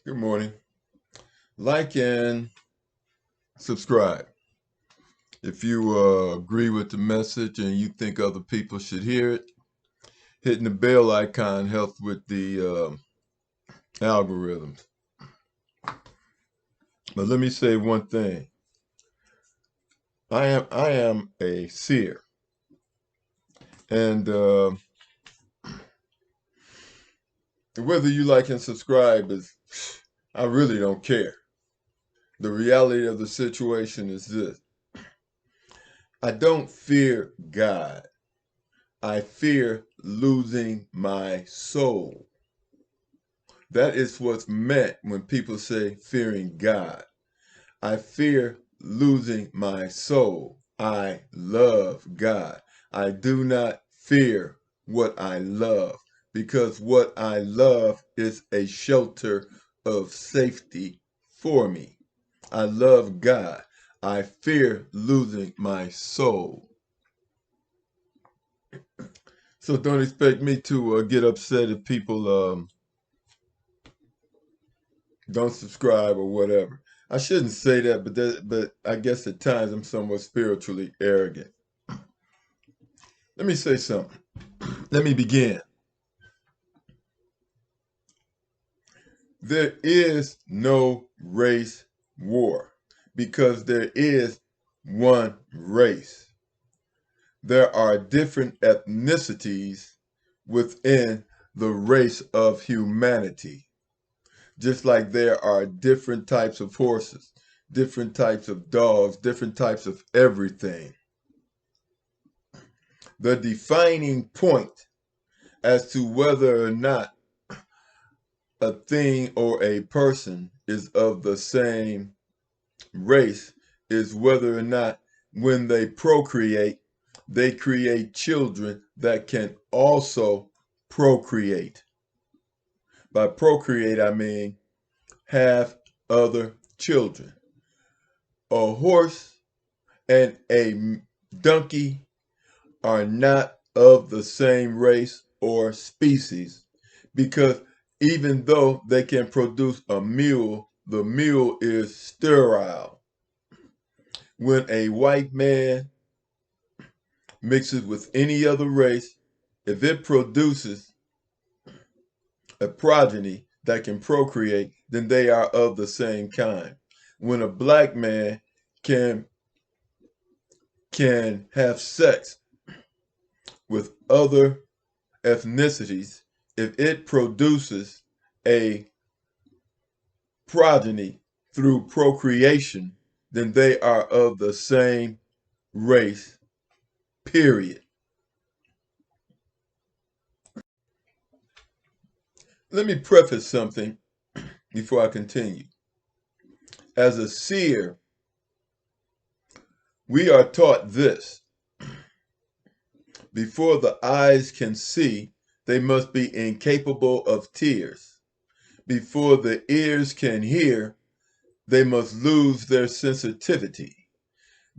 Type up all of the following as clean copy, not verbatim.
Good morning. Like and subscribe. If you agree with the message and you think other people should hear it, hitting the bell icon helps with the algorithms. But let me say one thing. I am a seer, and whether you like and subscribe I really don't care. The reality of the situation is this: I don't fear God. I fear losing my soul. That is what's meant when people say fearing God. I fear losing my soul. I love God. I do not fear what I love because what I love is a shelter of safety for me. I love God. I fear losing my soul. So don't expect me to get upset if people don't subscribe or whatever. I shouldn't say that, but I guess at times I'm somewhat spiritually arrogant. Let me say something. Let me begin. There is no race war because there is one race. There are different ethnicities within the race of humanity. Just like there are different types of horses, different types of dogs, different types of everything. The defining point as to whether or not a thing or a person is of the same race is whether or not when they procreate, they create children that can also procreate. By procreate, I mean have other children. A horse and a donkey are not of the same race or species because even though they can produce a mule, the mule is sterile. When a white man mixes with any other race, if it produces a progeny that can procreate, then they are of the same kind. When a black man can have sex with other ethnicities, if it produces a progeny through procreation, then they are of the same race, period. Let me preface something before I continue. As a seer, we are taught this. Before the eyes can see, they must be incapable of tears. Before the ears can hear, they must lose their sensitivity.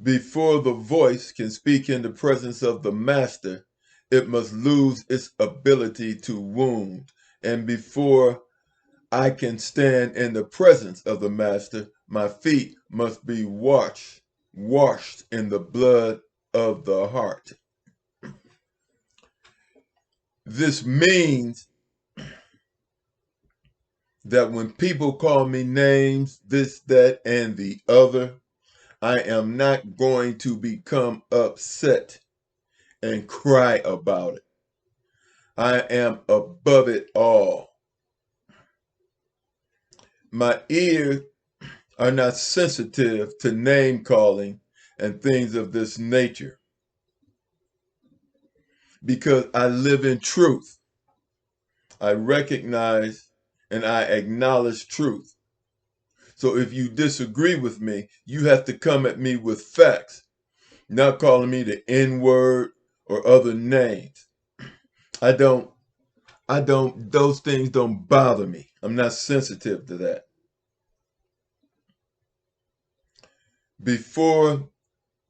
Before the voice can speak in the presence of the master, it must lose its ability to wound. And before I can stand in the presence of the master, my feet must be washed in the blood of the heart. This means that when people call me names, this, that, and the other, I am not going to become upset and cry about it. I am above it all. My ears are not sensitive to name calling and things of this nature because I live in truth. I recognize and I acknowledge truth. So if you disagree with me, you have to come at me with facts, not calling me the N-word or other names. Those things don't bother me. I'm not sensitive to that. Before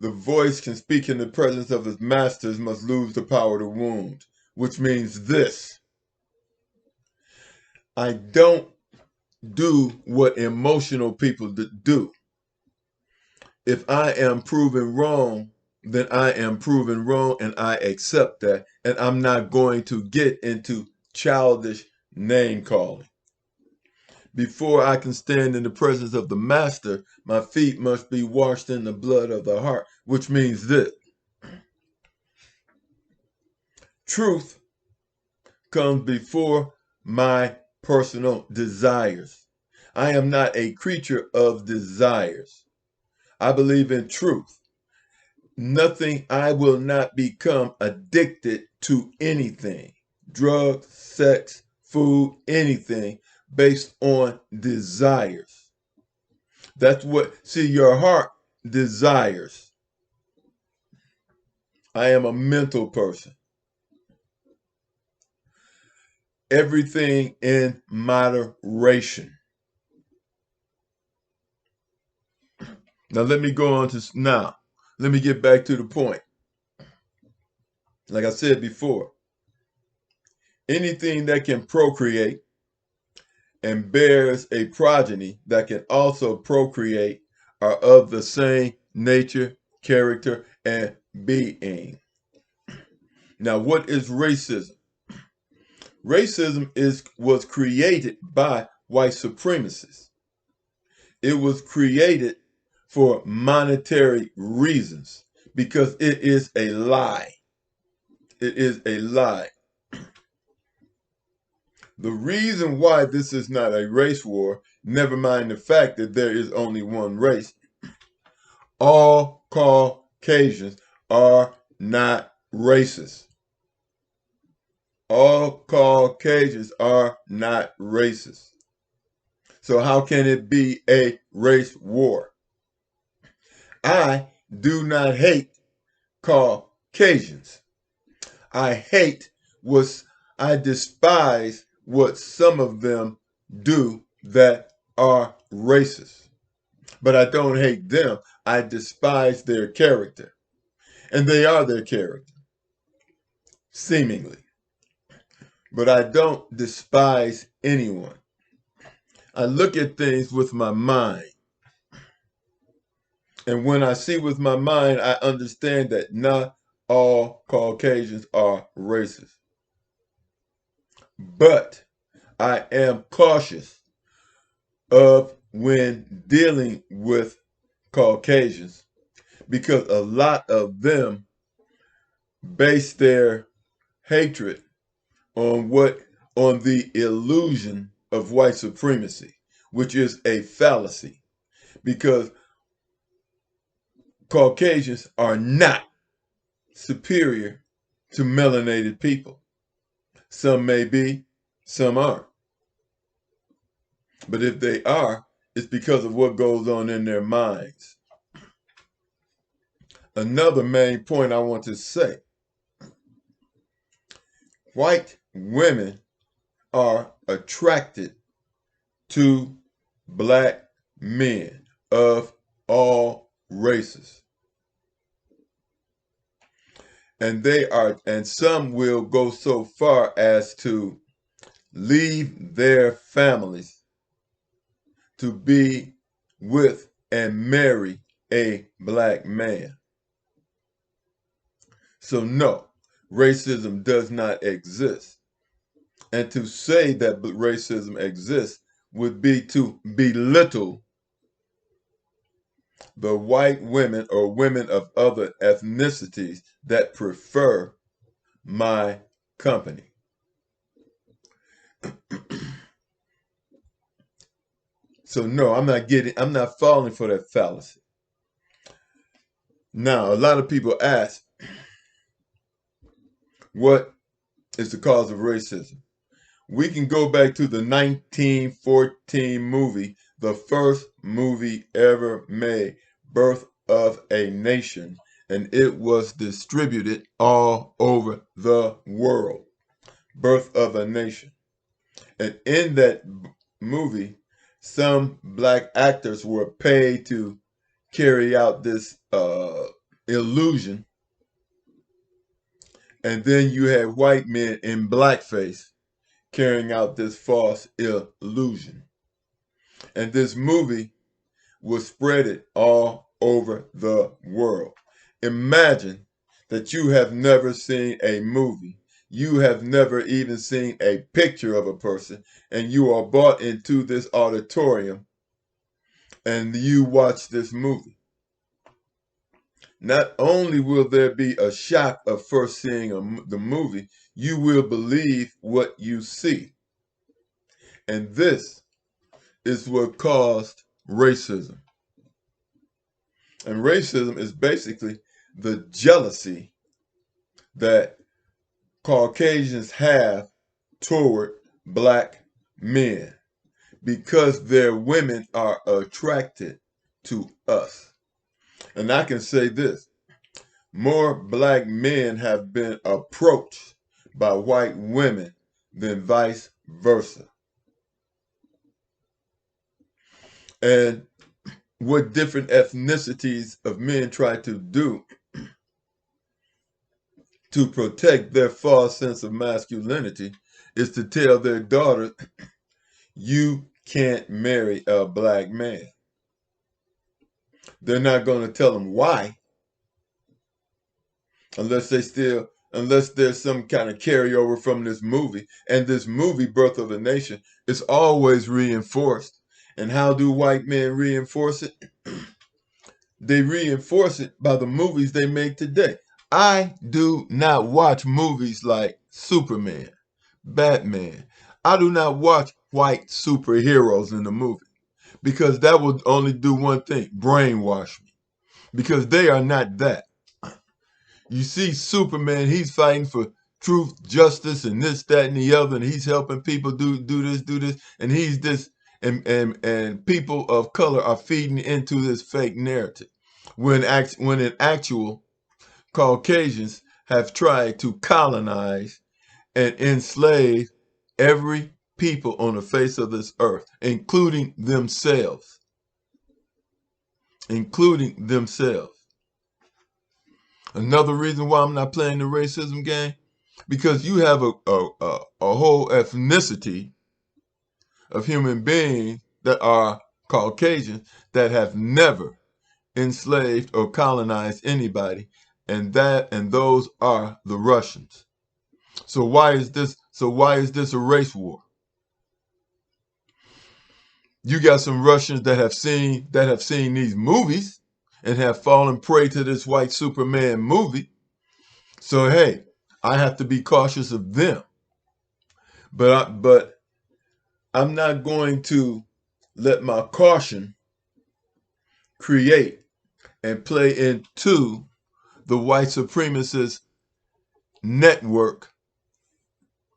the voice can speak in the presence of its masters must lose the power to wound, which means this. I don't do what emotional people do. If I am proven wrong, then I am proven wrong and I accept that. And I'm not going to get into childish name calling. Before I can stand in the presence of the master, my feet must be washed in the blood of the heart, which means this. Truth comes before my personal desires. I am not a creature of desires. I believe in truth. Nothing, I will not become addicted to anything. Drugs, sex, food, anything based on desires. That's what, see, your heart desires. I am a mental person. Everything in moderation. Now let me go on to now. Let me get back to the point. Like I said before, anything that can procreate and bears a progeny that can also procreate are of the same nature, character, and being. Now, what is racism? Racism was created by white supremacists. It was created for monetary reasons because it is a lie. It is a lie. The reason why this is not a race war, never mind the fact that there is only one race, all Caucasians are not racist. All Caucasians are not racist. So how can it be a race war? I do not hate Caucasians. I despise what some of them do that are racist. But I don't hate them. I despise their character. And they are their character, seemingly. But I don't despise anyone. I look at things with my mind. And when I see with my mind, I understand that not all Caucasians are racist. But I am cautious of when dealing with Caucasians because a lot of them base their hatred on the illusion of white supremacy, which is a fallacy because Caucasians are not superior to melanated people. Some may be, some aren't. But if they are, it's because of what goes on in their minds. Another main point I want to say, white women are attracted to black men of all races. And some will go so far as to leave their families to be with and marry a black man. So no, racism does not exist. And to say that racism exists would be to belittle the white women or women of other ethnicities that prefer my company. So no, I'm not falling for that fallacy. Now, a lot of people ask, what is the cause of racism? We can go back to the 1914 movie, the first movie ever made, Birth of a Nation, and it was distributed all over the world. Birth of a Nation. And in that movie, some black actors were paid to carry out this illusion. And then you had white men in blackface carrying out this false illusion. And this movie was spread it all over the world. Imagine that you have never seen a movie. You have never even seen a picture of a person, and you are brought into this auditorium and you watch this movie. Not only will there be a shock of first seeing the movie, you will believe what you see. And this is what caused racism. And racism is basically the jealousy that Caucasians have toward black men because their women are attracted to us. And I can say this, more black men have been approached by white women than vice versa. And what different ethnicities of men try to do to protect their false sense of masculinity is to tell their daughters, you can't marry a black man. They're not going to tell them why, unless there's some kind of carryover from this movie. And this movie, Birth of a Nation, is always reinforced. And how do white men reinforce it? They reinforce it by the movies they make today. I do not watch movies like Superman, Batman. I do not watch white superheroes in the movie because that would only do one thing, brainwash me, because they are not that. You see Superman, he's fighting for truth, justice, and this, that, and the other, and he's helping people do this, and he's this, and people of color are feeding into this fake narrative. When in actual Caucasians have tried to colonize and enslave every people on the face of this earth, including themselves. Including themselves. Another reason why I'm not playing the racism game, because you have a whole ethnicity of human beings that are Caucasians that have never enslaved or colonized anybody, and those are the Russians. So why is this a race war? You got some Russians that have seen these movies and have fallen prey to this white Superman movie. So hey, I have to be cautious of them. But I'm not going to let my caution create and play into the white supremacist network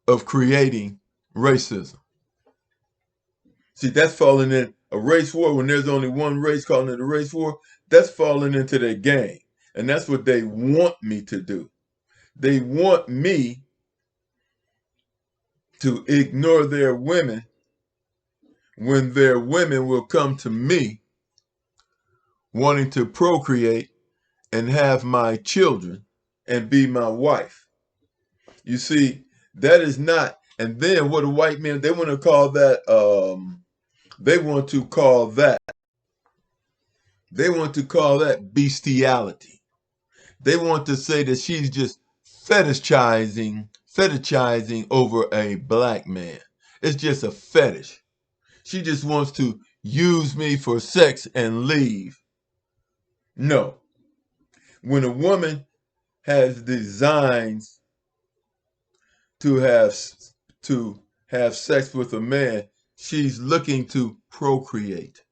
of creating racism. See, that's falling in a race war when there's only one race, calling it a race war. That's falling into their game. And that's what they want me to do. They want me to ignore their women when their women will come to me wanting to procreate and have my children and be my wife. You see, that is not, and then what the white men, they want to call that, they want to call that bestiality. They want to say that she's just fetishizing over a black man. It's just a fetish. She just wants to use me for sex and leave. No. When a woman has designs to have sex with a man, she's looking to procreate.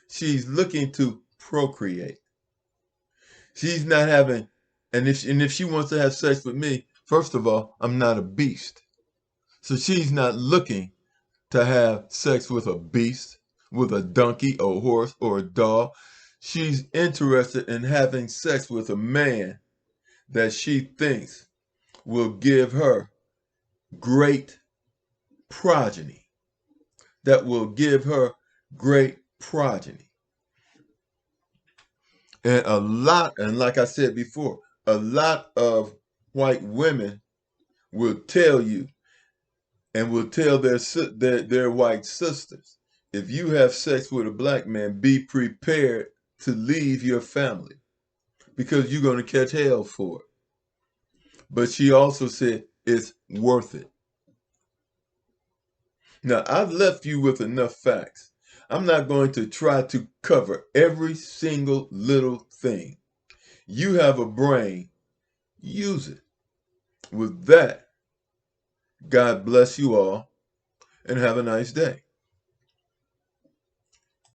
She's looking to procreate. She's not having, and if she wants to have sex with me, first of all, I'm not a beast. So she's not looking to have sex with a beast, with a donkey, a horse, or a dog. She's interested in having sex with a man that she thinks will give her great progeny. That will give her great progeny. And like I said before, a lot of white women will tell you and will tell their white sisters, if you have sex with a black man, be prepared to leave your family because you're going to catch hell for it. But she also said it's worth it. Now, I've left you with enough facts. I'm not going to try to cover every single little thing. You have a brain, use it. With that, God bless you all and have a nice day.